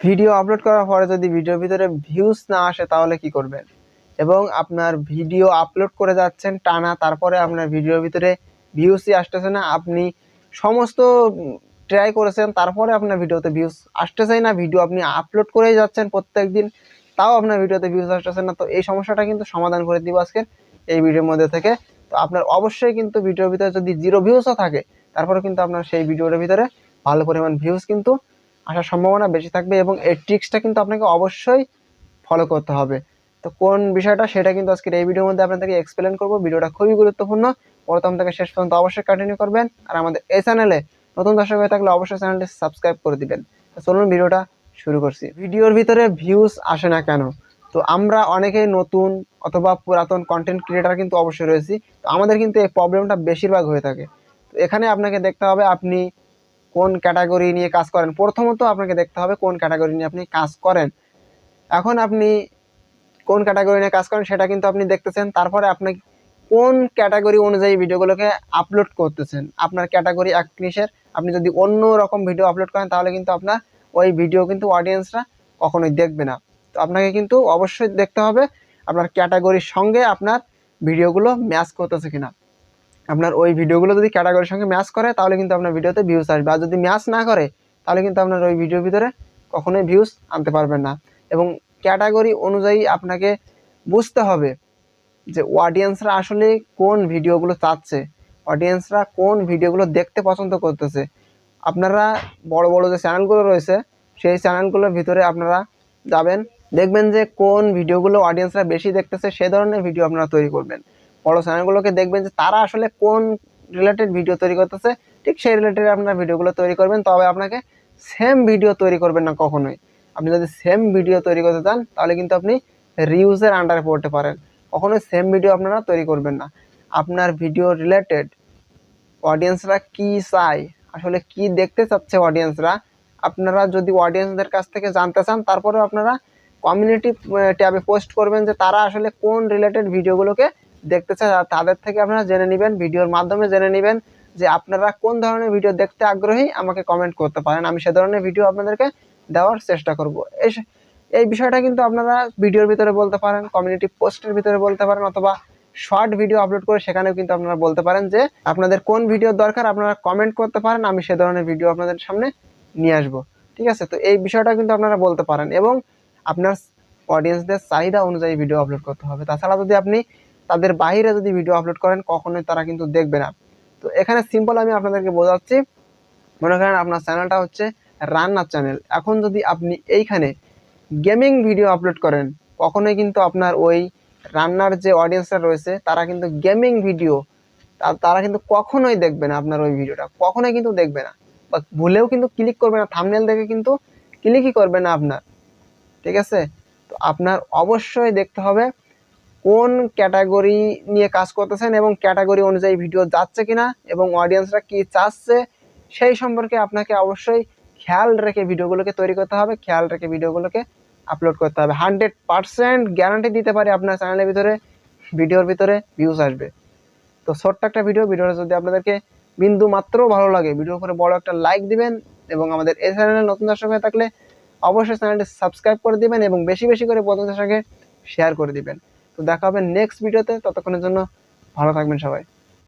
Video upload করার পরে যদি ভিডিওর ভিতরে ভিউজ না আসে তাহলে কি করবেন? এবং আপনার ভিডিও আপলোড করে যাচ্ছেন টানা, তারপরে আপনার ভিডিওর ভিতরে ভিউজই আসতেছে না, আপনি সমস্ত ট্রাই করেছেন, তারপরে আপনার ভিডিওতে ভিউজ আসতেছেই না, ভিডিও আপনি আপলোড করেই যাচ্ছেন প্রত্যেক দিন, তাও আপনার ভিডিওতে ভিউজ আসতেছে না। তো এই সমস্যাটা কিন্তু সমাধান করে দিব আজকের এই ভিডিওর মধ্যে থেকে। তো আপনার অবশ্যই কিন্তু ভিডিওর ভিতরে যদি জিরো ভিউজও থাকে, তারপরে কিন্তু আপনার সেই ভিডিওর ভিতরে ভালো পরিমাণ ভিউজ কিন্তু আসার সম্ভাবনা বেশি থাকবে, এবং এই ট্রিক্সটা কিন্তু আপনাকে অবশ্যই ফলো করতে হবে। তো কোন বিষয়টা সেটা কিন্তু আজকের এই ভিডিওর মধ্যে আপনাদেরকে এক্সপ্লেন করব। ভিডিওটা খুবই গুরুত্বপূর্ণ, প্রথম থেকে শেষ পর্যন্ত অবশ্যই কন্টিনিউ করবেন। আর আমাদের এই চ্যানেলে নতুন দর্শক হয়ে থাকলে অবশ্যই চ্যানেলটি সাবস্ক্রাইব করে দিবেন। তো চলুন ভিডিওটা শুরু করছি। ভিডিওর ভিতরে ভিউজ আসে না কেন? তো আমরা অনেকেই নতুন অথবা পুরাতন কন্টেন্ট ক্রিয়েটার কিন্তু অবশ্যই রয়েছি, তো আমাদের কিন্তু এই প্রবলেমটা বেশিরভাগ হয়ে থাকে। তো এখানে আপনাকে দেখতে হবে আপনি কোন ক্যাটাগরি নিয়ে কাজ করেন। প্রথমত আপনাকে দেখতে হবে কোন ক্যাটাগরি নিয়ে আপনি কাজ করেন। এখন আপনি কোন ক্যাটাগরি নিয়ে কাজ করেন সেটা কিন্তু আপনি দেখতেছেন, তারপরে আপনি কোন ক্যাটাগরি অনুযায়ী ভিডিওগুলোকে আপলোড করতেছেন। আপনার ক্যাটাগরি এক জিনিসের, আপনি যদি অন্য রকম ভিডিও আপলোড করেন তাহলে কিন্তু আপনার ওই ভিডিও কিন্তু অডিয়েন্সরা কখনোই দেখবে না। তো আপনাকে কিন্তু অবশ্যই দেখতে হবে আপনার ক্যাটাগরির সঙ্গে আপনার ভিডিওগুলো ম্যাচ করতেছে কিনা। আপনার ওই ভিডিওগুলো যদি ক্যাটাগরির সঙ্গে ম্যাচ করে তাহলে কিন্তু আপনার ভিডিওতে ভিউজ আসবে, আর যদি ম্যাচ না করে তাহলে কিন্তু আপনার ওই ভিডিওর ভিতরে কখনোই ভিউজ আনতে পারবেন না। এবং ক্যাটাগরি অনুযায়ী আপনাকে বুঝতে হবে যে অডিয়েন্সরা আসলে কোন ভিডিওগুলো চাচ্ছে, অডিয়েন্সরা কোন ভিডিওগুলো দেখতে পছন্দ করতেছে। আপনারা বড় বড় যে চ্যানেলগুলো রয়েছে সেই চ্যানেলগুলোর ভিতরে আপনারা যাবেন, দেখবেন যে কোন ভিডিওগুলো অডিয়েন্সরা বেশি দেখতেছে সে ধরনের ভিডিও আপনারা তৈরি করবেন। বড় চ্যানেলগুলোকে দেখবেন যে তারা আসলে কোন রিলেটেড ভিডিও তৈরি করতেছে, ঠিক সেই রিলেটেড আপনার ভিডিওগুলো তৈরি করবেন। তবে আপনাকে সেম ভিডিও তৈরি করবেন না কখনোই। আপনি যদি সেম ভিডিও তৈরি করতে চান তাহলে কিন্তু আপনি রিউজের আন্ডারে পড়তে পারেন। কখনোই সেম ভিডিও আপনারা তৈরি করবেন না। আপনার ভিডিও রিলেটেড অডিয়েন্সরা কি চায়, আসলে কি দেখতে চাচ্ছে অডিয়েন্সরা, আপনারা যদি অডিয়েন্সদের কাছ থেকে জানতে চান তারপরেও আপনারা কমিউনিটি ট্যাবে পোস্ট করবেন যে তারা আসলে কোন রিলেটেড ভিডিওগুলোকে দেখতে চায়, আর তাদের থেকে আপনারা জেনে নেবেন, ভিডিওর মাধ্যমে জেনে নেবেন যে আপনারা কোন ধরনের ভিডিও দেখতে আগ্রহী। আমাকে কমেন্ট করতে পারেন, আমি সে ধরনের ভিডিও আপনাদেরকে দেওয়ার চেষ্টা করব। এই বিষয়টা কিন্তু আপনারা ভিডিওর ভিতরে বলতে পারেন, কমিউনিটি পোস্টের ভিতরে বলতে পারেন, অথবা শর্ট ভিডিও আপলোড করে সেখানেও কিন্তু আপনারা বলতে পারেন যে আপনাদের কোন ভিডিও দরকার, আপনারা কমেন্ট করতে পারেন, আমি সে ধরনের ভিডিও আপনাদের সামনে নিয়ে আসবো। ঠিক আছে, তো এই বিষয়টা কিন্তু আপনারা বলতে পারেন, এবং আপনার অডিয়েন্সদের চাহিদা অনুযায়ী ভিডিও আপলোড করতে হবে। তাছাড়া যদি আপনি তাদের বাইরে যদি ভিডিও আপলোড করেন কখনোই তারা কিন্তু দেখবে না। তো এখানে সিম্পল আমি আপনাদেরকে বোঝাচ্ছি। মনে করেন আপনার চ্যানেলটা হচ্ছে রান্নার চ্যানেল, এখন যদি আপনি এইখানে গেমিং ভিডিও আপলোড করেন কখনোই কিন্তু আপনার ওই রান্নার যে অডিয়েন্সরা রয়েছে তারা কিন্তু গেমিং ভিডিও তারা কিন্তু কখনোই দেখবে না, আপনার ওই ভিডিওটা কখনোই কিন্তু দেখবে না, বা ভুলেও কিন্তু ক্লিক করবে না, থাম্বনেল দেখে কিন্তু ক্লিকই করবে না আপনার। ঠিক আছে, তো আপনার অবশ্যই দেখতে হবে কোন ক্যাটাগরি নিয়ে কাজ করতেছেন এবং ক্যাটাগরি অনুযায়ী ভিডিও যাচ্ছে কিনা এবং অডিয়েন্সরা কি চাচ্ছে সেই সম্পর্কে আপনাকে অবশ্যই খেয়াল রেখে ভিডিওগুলোকে তৈরি করতে হবে, খেয়াল রেখে ভিডিওগুলোকে আপলোড করতে হবে। 100% গ্যারান্টি দিতে পারি আপনার চ্যানেলের ভিতরে ভিডিওর ভিতরে ভিউজ আসবে। তো ছোট্ট একটা ভিডিওটা যদি আপনাদেরকে বিন্দু মাত্র ভালো লাগে, ভিডিওর উপরে বড় একটা লাইক দিবেন, এবং আমাদের এই চ্যানেলে নতুন দর্শক হয়ে থাকলে অবশ্যই চ্যানেলটি সাবস্ক্রাইব করে দিবেন এবং বেশি বেশি করে বন্ধুদের সঙ্গে শেয়ার করে দিবেন। তো দেখা হবে নেক্সট ভিডিওতে, ততক্ষণের জন্য ভালো থাকবেন সবাই।